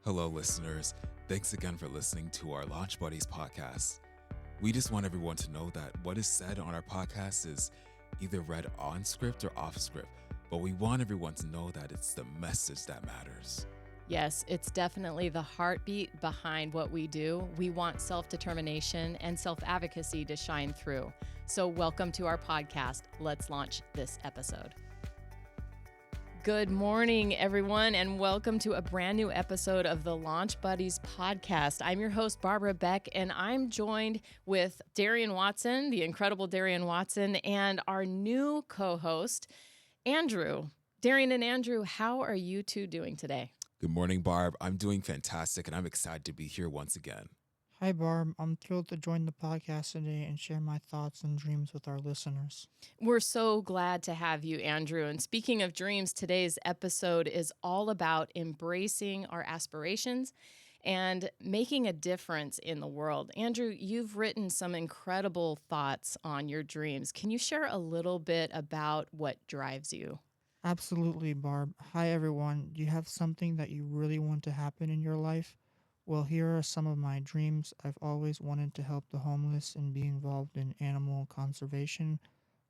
Hello, listeners. Thanks again for listening to our Launch Buddies podcast. We just want everyone to know that what is said on our podcast is either read on script or off script, but we want everyone to know that it's the message that matters. Yes, it's definitely the heartbeat behind what we do. We want self-determination and self-advocacy to shine through. So welcome to our podcast. Let's launch this episode. Good morning, everyone, and welcome to a brand new episode of the Launch Buddies podcast. I'm your host, Barbara Beck, and I'm joined with Darian Watson, the incredible Darian Watson, and our new co-host, Andrew. Darian and Andrew, how are you two doing today? Good morning, Barb. I'm doing fantastic, and I'm excited to be here once again. Hi, Barb. I'm thrilled to join the podcast today and share my thoughts and dreams with our listeners. We're so glad to have you, Andrew. And speaking of dreams, today's episode is all about embracing our aspirations and making a difference in the world. Andrew, you've written some incredible thoughts on your dreams. Can you share a little bit about what drives you? Absolutely, Barb. Hi, everyone. Do you have something that you really want to happen in your life? Well, here are some of my dreams. I've always wanted to help the homeless and be involved in animal conservation,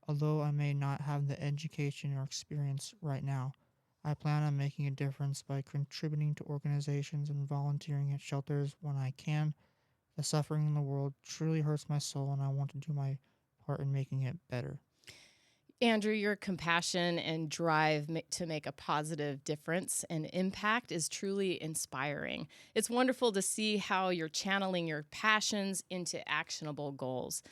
although I may not have the education or experience right now. I plan on making a difference by contributing to organizations and volunteering at shelters when I can. The suffering in the world truly hurts my soul, and I want to do my part in making it better. Andrew, your compassion and drive to make a positive difference and impact is truly inspiring. It's wonderful to see how you're channeling your passions into actionable goals.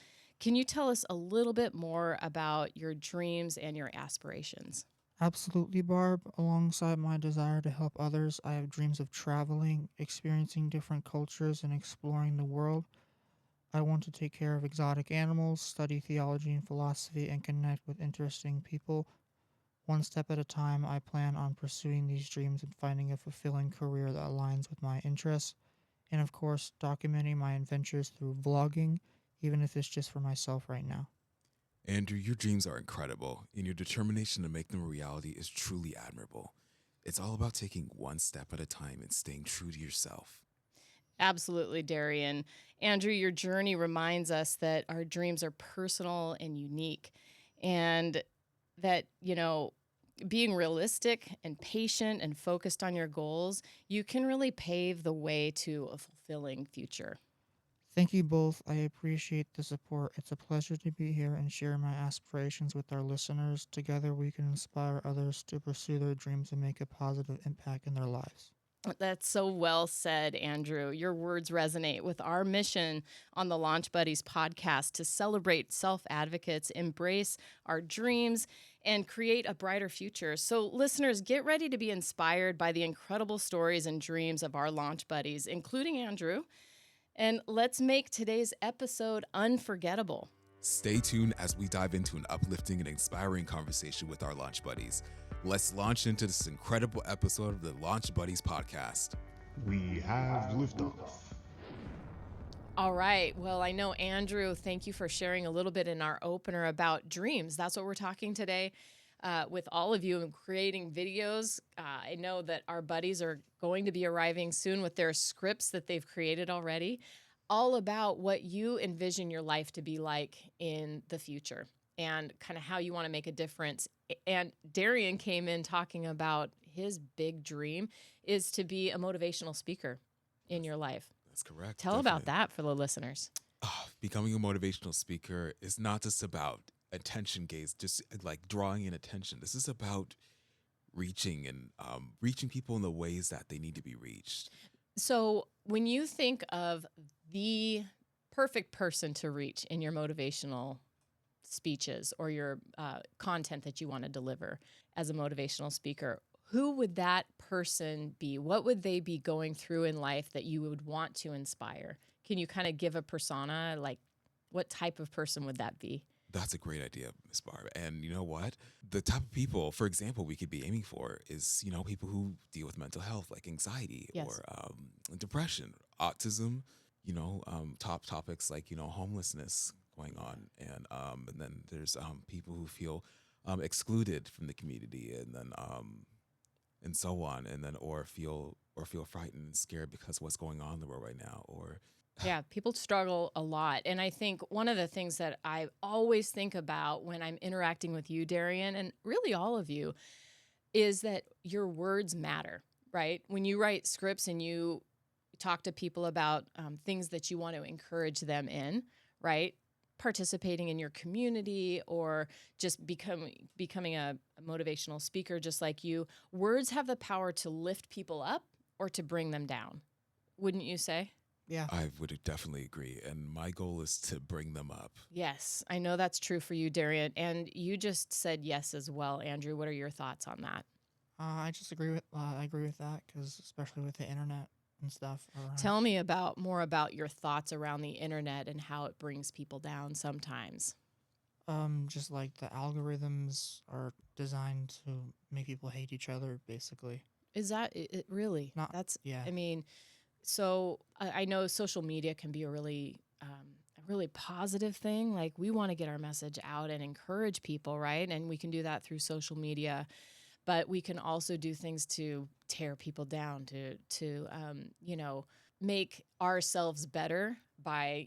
Can you tell us a little bit more about your dreams and your aspirations? Absolutely, Barb. Alongside my desire to help others, I have dreams of traveling, experiencing different cultures, and exploring the world. I want to take care of exotic animals, study theology and philosophy, and connect with interesting people. One step at a time, I plan on pursuing these dreams and finding a fulfilling career that aligns with my interests. And of course, documenting my adventures through vlogging, even if it's just for myself right now. Andrew, your dreams are incredible, and your determination to make them a reality is truly admirable. It's all about taking one step at a time and staying true to yourself. Absolutely, Darian. Andrew, your journey reminds us that our dreams are personal and unique, and that, being realistic and patient and focused on your goals, you can really pave the way to a fulfilling future. Thank you both. I appreciate the support. It's a pleasure to be here and share my aspirations with our listeners. Together, we can inspire others to pursue their dreams and make a positive impact in their lives. That's so well said, Andrew. Your words resonate with our mission on the Launch Buddies podcast to celebrate self-advocates, embrace our dreams, and create a brighter future. So listeners, get ready to be inspired by the incredible stories and dreams of our Launch Buddies, including Andrew. And let's make today's episode unforgettable. Stay tuned as we dive into an uplifting and inspiring conversation with our Launch Buddies. Let's launch into this incredible episode of the Launch Buddies podcast. We have liftoff. All right. Well, I know, Andrew, thank you for sharing a little bit in our opener about dreams. That's what we're talking today with all of you and creating videos. I know that our buddies are going to be arriving soon with their scripts that they've created already, all about what you envision your life to be like in the future and kind of how you want to make a difference. And Darian came in talking about his big dream is to be a motivational speaker in your life. That's correct. Tell about that for the listeners. Becoming a motivational speaker is not just about attention gaze, just like drawing in attention. This is about reaching and reaching people in the ways that they need to be reached. So when you think of the perfect person to reach in your motivational speeches or your content that you want to deliver as a motivational speaker, who would that person be? What would they be going through in life that you would want to inspire? Can you kind of give a persona? Like, what type of person would that be? That's a great idea, Ms. Barb. And you know what? The type of people, for example, we could be aiming for is, people who deal with mental health, like anxiety or depression, autism, top topics like, homelessness going on. And then there's people who feel excluded from the community. And then and so on, and then or feel frightened and scared because what's going on in the world right now, or Yeah, people struggle a lot. And I think one of the things that I always think about when I'm interacting with you, Darian, and really all of you, is that your words matter, right? When you write scripts and you talk to people about things that you want to encourage them in, right? Participating in your community or just becoming a motivational speaker, just like you, words have the power to lift people up or to bring them down. Wouldn't you say? Yeah. I would definitely agree. And my goal is to bring them up. Yes, I know that's true for you, Darian. And you just said yes as well, Andrew. What are your thoughts on that? I just agree with I agree with that because especially with the internet and stuff around. Tell me more about your thoughts around the internet and how it brings people down sometimes. Just like the algorithms are designed to make people hate each other, basically. Is that it really? Not That's, yeah. I mean, so I know social media can be a really positive thing. Like we want to get our message out and encourage people, right? And we can do that through social media, but we can also do things to tear people down, to make ourselves better by,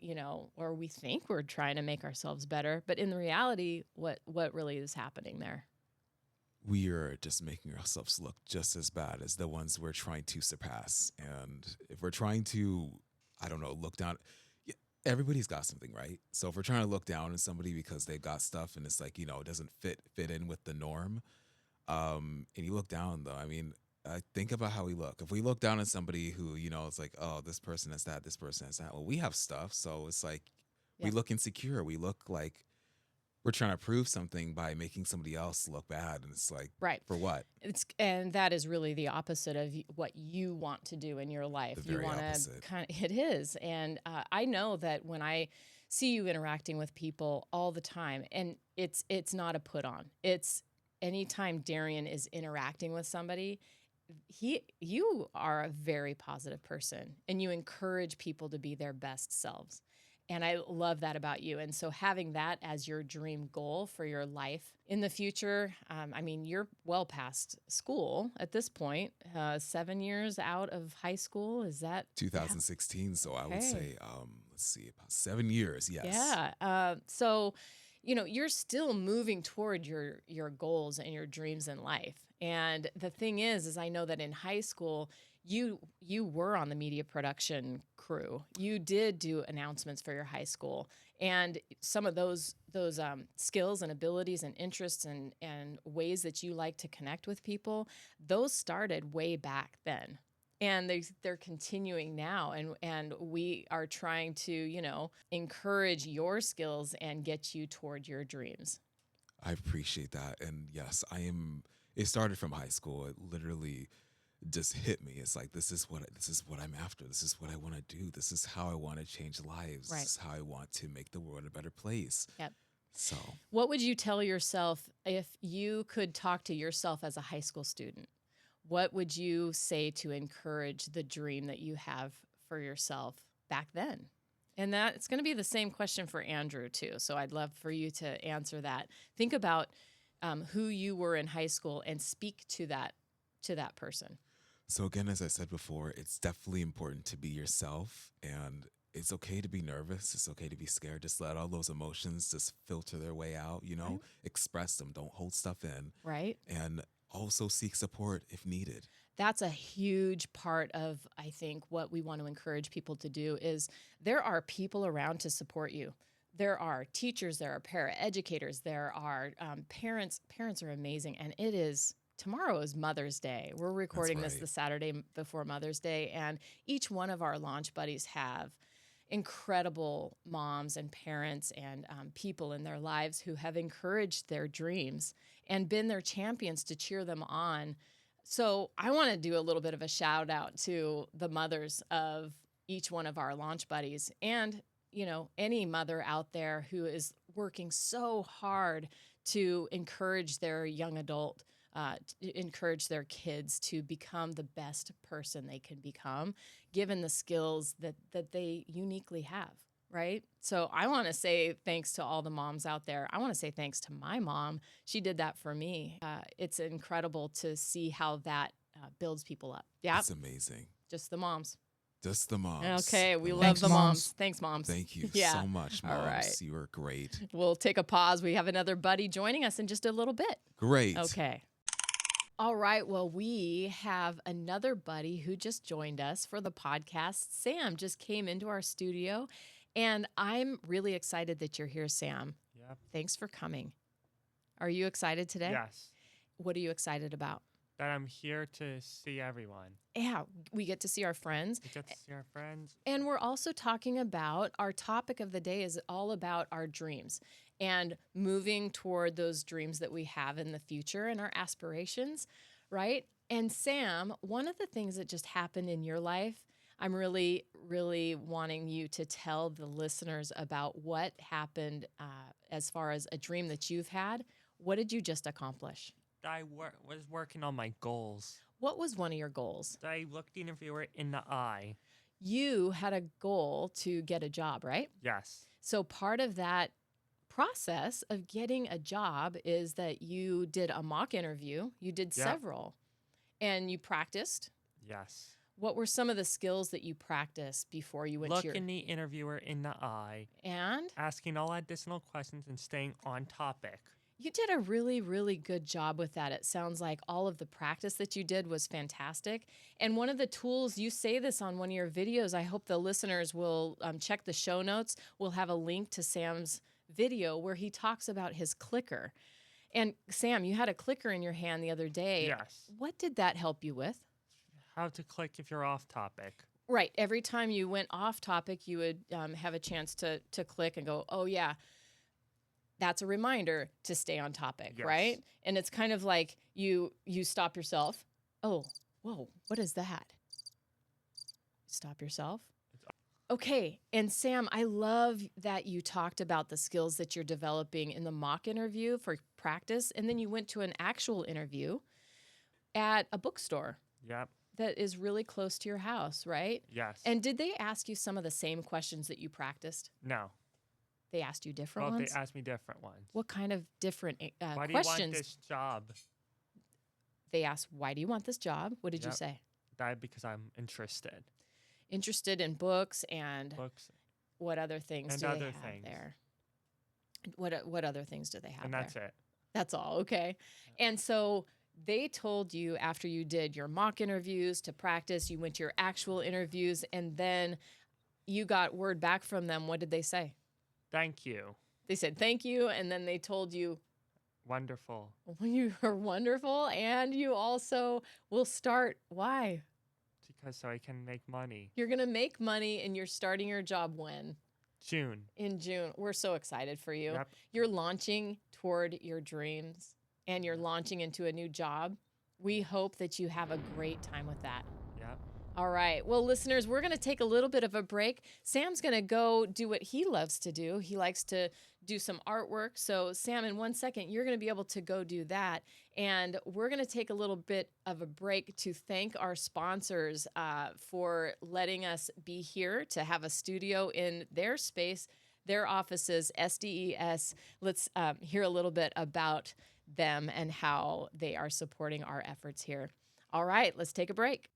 or we think we're trying to make ourselves better, but in the reality, what really is happening there? We are just making ourselves look just as bad as the ones we're trying to surpass. And if we're trying to, I don't know, look down, yeah, everybody's got something, right? So if we're trying to look down on somebody because they've got stuff and it's like, it doesn't fit in with the norm, and you look down though, I mean, I think about how we look. If we look down at somebody who, it's like, oh, this person has that, this person has that. Well, we have stuff. So it's like we Yeah. look insecure. We look like we're trying to prove something by making somebody else look bad. And it's like, Right. for what? And that is really the opposite of what you want to do in your life. The You very want to opposite. it is. And I know that when I see you interacting with people all the time, and it's not a put on. It's anytime Darian is interacting with somebody, you are a very positive person and you encourage people to be their best selves. And I love that about you. And so having that as your dream goal for your life in the future, I mean, you're well past school at this point, 7 years out of high school. Is that 2016. So I would Okay. say, let's see, about 7 years. Yes. Yeah. So, you're still moving toward your goals and your dreams in life. And the thing is I know that in high school, you were on the media production crew. You did do announcements for your high school, and some of those skills and abilities and interests and ways that you like to connect with people, those started way back then. And they're continuing now, and we are trying to encourage your skills and get you toward your dreams. I appreciate that. And yes, it started from high school. It literally just hit me. It's like, this is what I'm after. This is what I want to do. This is how I want to change lives. Right. This is how I want to make the world a better place. Yep. So What would you tell yourself if you could talk to yourself as a high school student? What would you say to encourage the dream that you have for yourself back then? And that it's going to be the same question for Andrew too. So I'd love for you to answer that. Think about who you were in high school and speak to that person. So again, as I said before, it's definitely important to be yourself, and it's okay to be nervous. It's okay to be scared. Just let all those emotions just filter their way out, Right. express them. Don't hold stuff in, Right. and also seek support if needed. That's a huge part of, I think, what we want to encourage people to do is there are people around to support you. There are teachers, there are paraeducators, there are parents. Parents are amazing. And tomorrow is Mother's Day. We're recording this right. the Saturday before Mother's Day. And each one of our launch buddies have incredible moms and parents and people in their lives who have encouraged their dreams and been their champions to cheer them on. So I want to do a little bit of a shout out to the mothers of each one of our launch buddies and, any mother out there who is working so hard to encourage their young adult, to encourage their kids to become the best person they can become, given the skills that they uniquely have. Right. So I want to say thanks to all the moms out there. I want to say thanks to my mom. She did that for me. It's incredible to see how that builds people up. Yeah, That's amazing. just the moms. Just the moms. Okay, we The love Thanks, the moms. moms. moms. Thanks, moms. Thank you Yeah. so much, All moms. right. You were great. We'll take a pause. We have another buddy joining us in just a little bit. Great. Okay. All right. Well, we have another buddy who just joined us for the podcast. Sam just came into our studio, and I'm really excited that you're here, Sam. Yep. Thanks for coming. Are you excited today? Yes. What are you excited about? That I'm here to see everyone. Yeah, we get to see our friends. We get to see our friends. And we're also talking about our topic of the day is all about our dreams and moving toward those dreams that we have in the future and our aspirations, right? And Sam, one of the things that just happened in your life, I'm really, really wanting you to tell the listeners about what happened as far as a dream that you've had. What did you just accomplish? I was working on my goals. What was one of your goals? I looked the interviewer in the eye. You had a goal to get a job, right? Yes. So part of that process of getting a job is that you did a mock interview. You did Yep. several, and you practiced. Yes. What were some of the skills that you practiced before you went to your... Looking the interviewer in the eye, And asking all additional questions and staying on topic. you did a really, really good job with that. It sounds like all of the practice that you did was fantastic. And one of the tools, you say this on one of your videos, I hope the listeners will check the show notes. We'll have a link to Sam's video where he talks about his clicker. And Sam, you had a clicker in your hand the other day. Yes. What did that help you with? How to click if you're off topic. Right. Every time you went off topic, you would have a chance to click and go, oh, yeah. That's a reminder to stay on topic, Yes. right? And it's kind of like you stop yourself. Oh, whoa, what is that? Stop yourself. Okay, and Sam, I love that you talked about the skills that you're developing in the mock interview for practice, and then you went to an actual interview at a bookstore Yep. that is really close to your house, right? Yes. And did they ask you some of the same questions that you practiced? no. They asked you different Well, ones? they asked me different ones. What kind of different Why do you want questions? this job? They asked, why do you want this job? What did you Yep. say? That because I'm interested. Interested in books and Books. what other things And do they other have things. there? What other things do they have And there? that's it. That's all, okay. And so they told you after you did your mock interviews to practice, you went to your actual interviews, and then you got word back from them. What did they say? Thank you. They said thank you, and then they told you Wonderful. you are wonderful, and you also will start. Why? Because so I can make money. You're going to make money, and you're starting your job when? June. In June. We're so excited for you. Yep. You're launching toward your dreams, and you're launching into a new job. We hope that you have a great time with that. Yep. All right. Well, listeners, we're going to take a little bit of a break. Sam's going to go do what he loves to do. He likes to do some artwork. So, Sam, in 1 second, you're going to be able to go do that. And we're going to take a little bit of a break to thank our sponsors for letting us be here to have a studio in their space, their offices, SDES. Let's hear a little bit about them and how they are supporting our efforts here. All right, let's take a break.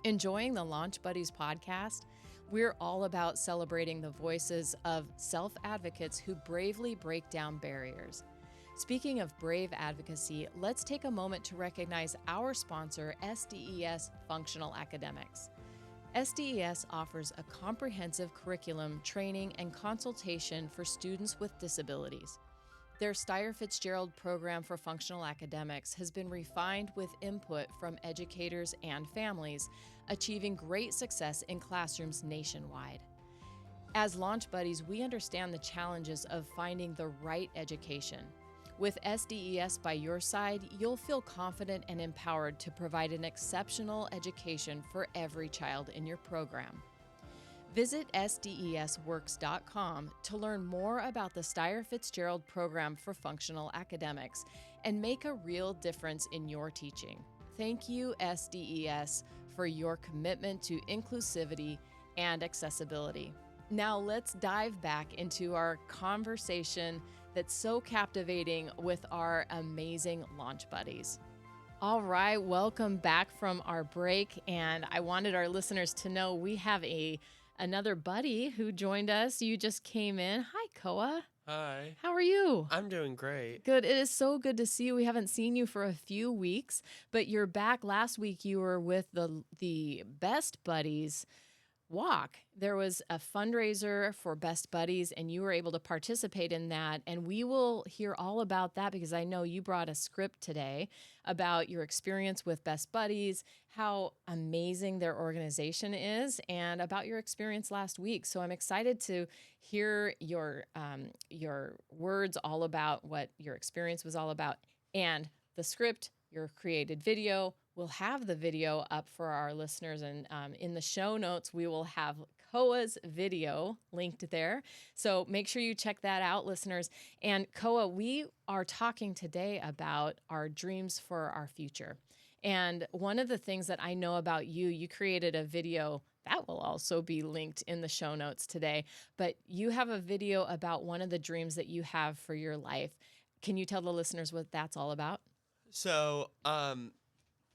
Enjoying the Launch Buddies podcast? We're all about celebrating the voices of self-advocates who bravely break down barriers. Speaking of brave advocacy, let's take a moment to recognize our sponsor, SDES Functional Academics. SDES offers a comprehensive curriculum, training, and consultation for students with disabilities. Their Steyer-Fitzgerald program for functional academics has been refined with input from educators and families, achieving great success in classrooms nationwide. As Launch Buddies, we understand the challenges of finding the right education. With SDES by your side, you'll feel confident and empowered to provide an exceptional education for every child in your program. Visit sdesworks.com to learn more about the Steyer-Fitzgerald program for functional academics and make a real difference in your teaching. Thank you, SDES, for your commitment to inclusivity and accessibility. Now let's dive back into our conversation that's so captivating with our amazing launch buddies. All right, welcome back from our break, and I wanted our listeners to know we have another buddy who joined us. You just came in. Hi, Koa. Hi. How are you? I'm doing great. Good. It is so good to see you. We haven't seen you for a few weeks, but you're back. Last week you were with the Best Buddies walk. There was a fundraiser for Best Buddies, and you were able to participate in that. And we will hear all about that because I know you brought a script today about your experience with Best Buddies, how amazing their organization is, and about your experience last week. So I'm excited to hear your words all about what your experience was all about, and the script, your created video. We'll have the video up for our listeners, and in the show notes, we will have Koa's video linked there. So make sure you check that out, listeners. And Koa, we are talking today about our dreams for our future. And one of the things that I know about you, you created a video that will also be linked in the show notes today. But you have a video about one of the dreams that you have for your life. Can you tell the listeners what that's all about? So,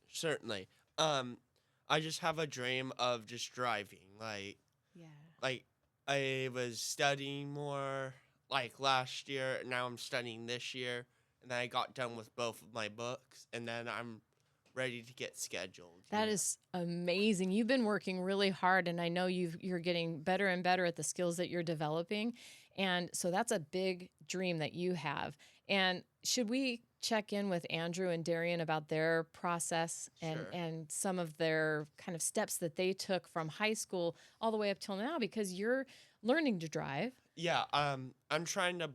certainly. I just have a dream of just driving. Yeah. Like I was studying more like last year. Now I'm studying this year, and then I got done with both of my books, and then I'm ready to get scheduled. That is amazing. You've been working really hard, and I know you're getting better and better at the skills that you're developing. And so that's a big dream that you have. And should we check in with Andrew and Darian about their process Sure. and some of their kind of steps that they took from high school all the way up till now, because you're learning to drive. Yeah, I'm trying to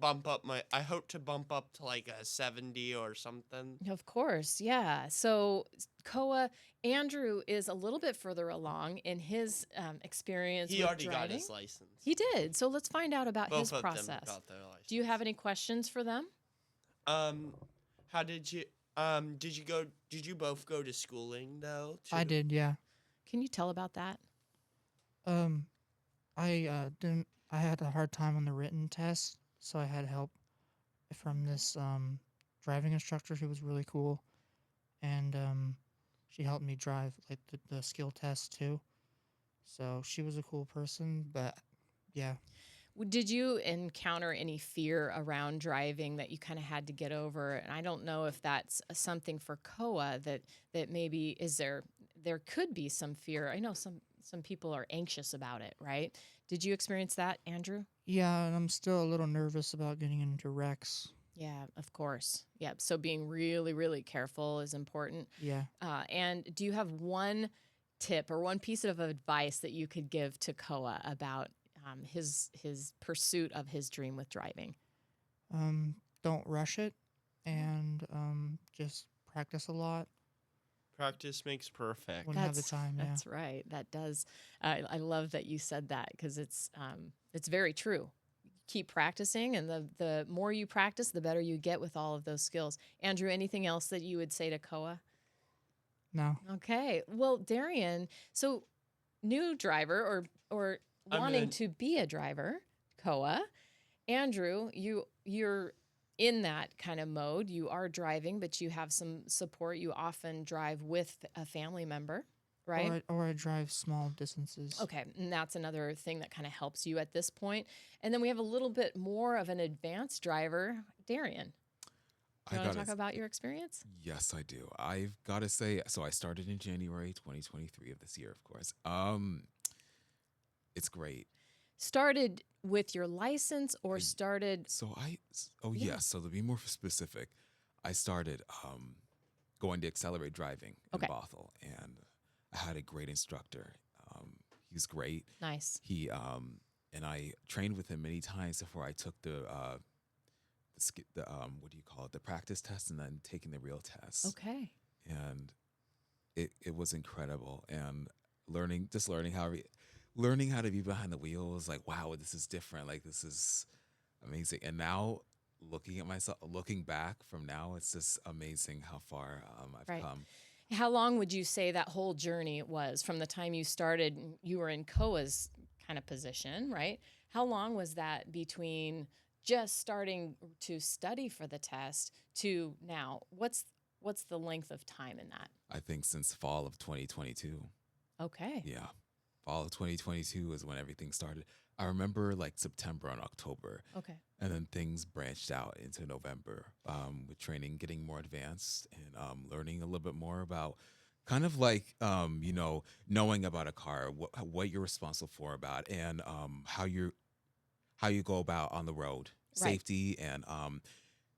I hope to bump up to like a 70 or something. Of course, yeah. So Koa, Andrew is a little bit further along in his experience He with already got driving. his license. He did. So let's find out about Both his of process. them got their license. Do you have any questions for them? How did you did you both go to schooling though? I did, yeah. Can you tell about that? I didn't. I had a hard time on the written test, so I had help from this driving instructor who was really cool, and she helped me drive like the skill test too. So she was a cool person, but yeah. Did you encounter any fear around driving that you kind of had to get over? And I don't know if that's something for Koa that maybe there could be some fear. I know some people are anxious about it, right? Did you experience that, Andrew? Yeah, and I'm still a little nervous about getting into wrecks. Yeah, of course. Yeah, so being really, really careful is important. Yeah. And do you have one tip or one piece of advice that you could give to Koa about his pursuit of his dream with driving? Don't rush it, and just practice a lot Practice makes perfect. when you have the time. Yeah. That's right. That does. I love that you said that because it's very true. Keep practicing, and the more you practice, the better you get with all of those skills. Andrew, anything else that you would say to Koa? No. Okay. Well, Darian, so new driver or wanting to be a driver, Koa. Andrew, you're in that kind of mode. You are driving, but you have some support. You often drive with a family member, right? Or I drive small distances. Okay, and that's another thing that kind of helps you at this point. And then we have a little bit more of an advanced driver, Darian. Do you want to talk about your experience? Yes, I do. I've got to say, so I started in January 2023 of this year, of course. It's great. Started with your license or started? Yes. So to be more specific, I started going to Accelerate Driving in Bothell, and I had a great instructor. He was great. Nice. He and I trained with him many times before I took the what do you call it, the practice test, and then taking the real test. Okay. And it was incredible, and learning how to be behind the wheel was like, wow, this is different. Like, this is amazing. And now looking back from now, it's just amazing how far I've come. How long would you say that whole journey was from the time you started? You were in Koa's kind of position, right? How long was that between just starting to study for the test to now? What's What's the length of time in that? I think since fall of 2022. Okay. Yeah. Fall of 2022 is when everything started. I remember like September and October. Okay. And then things branched out into November with training getting more advanced and learning a little bit more about kind of like, knowing about a car, what you're responsible for about, and how you go about on the road. Right. Safety and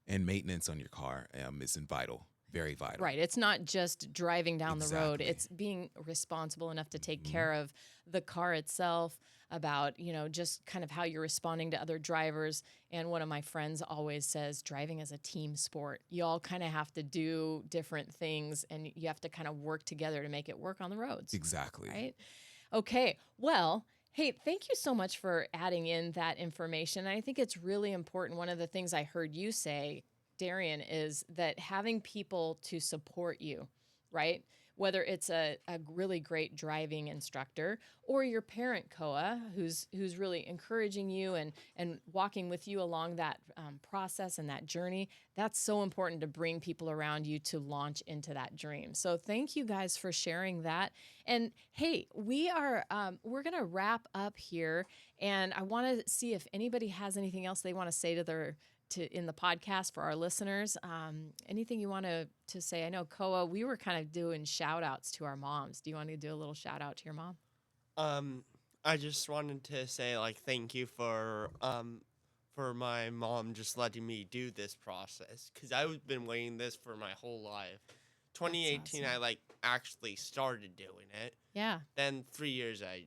maintenance on your car is vital, very vital. Right. It's not just driving down the road. Exactly. It's being responsible enough to take Mhm. care of the car itself, about, just kind of how you're responding to other drivers. And one of my friends always says driving is a team sport. You all kind of have to do different things and you have to kind of work together to make it work on the roads. Exactly. Right? Okay. Well, hey, thank you so much for adding in that information. I think it's really important. One of the things I heard you say, Darian, is that having people to support you, right? Whether it's a really great driving instructor or your parent, Koa, who's really encouraging you and walking with you along that process and that journey, that's so important to bring people around you to launch into that dream. So thank you guys for sharing that. And hey, we're going to wrap up here, and I want to see if anybody has anything else they want to say in the podcast for our listeners. Anything you want to say? I know, Koa, we were kind of doing shout outs to our moms. Do you want to do a little shout out to your mom? I just wanted to say, like, thank you for my mom just letting me do this process, because I've been waiting this for my whole life. 2018, awesome. I like actually started doing it. Yeah. Then 3 years I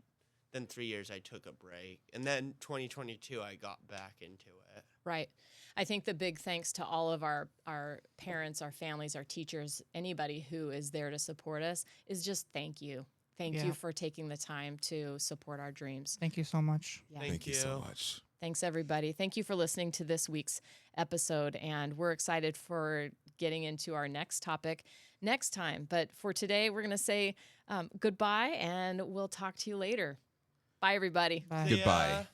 took a break, and then 2022 I got back into it. Right. I think the big thanks to all of our parents, our families, our teachers, anybody who is there to support us is just thank you. Thank you for taking the time to support our dreams. Thank you so much. Yeah. Thank you so much. Thanks, everybody. Thank you for listening to this week's episode, and we're excited for getting into our next topic next time. But for today, we're going to say goodbye, and we'll talk to you later. Bye, everybody. Bye. Goodbye.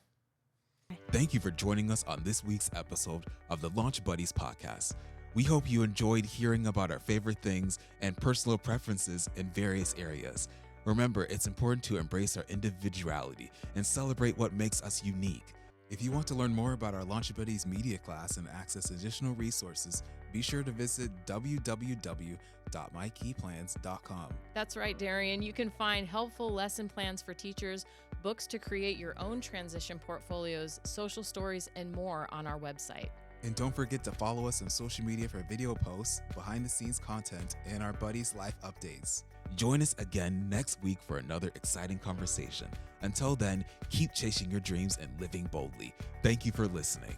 Thank you for joining us on this week's episode of the Launch Buddies podcast. We hope you enjoyed hearing about our favorite things and personal preferences in various areas. Remember, it's important to embrace our individuality and celebrate what makes us unique. If you want to learn more about our Launch Buddies media class and access additional resources, be sure to visit www.mykeyplans.com. That's right, Darian. You can find helpful lesson plans for teachers, books to create your own transition portfolios, social stories, and more on our website. And don't forget to follow us on social media for video posts, behind-the-scenes content, and our Buddies life updates. Join us again next week for another exciting conversation. Until then, keep chasing your dreams and living boldly. Thank you for listening.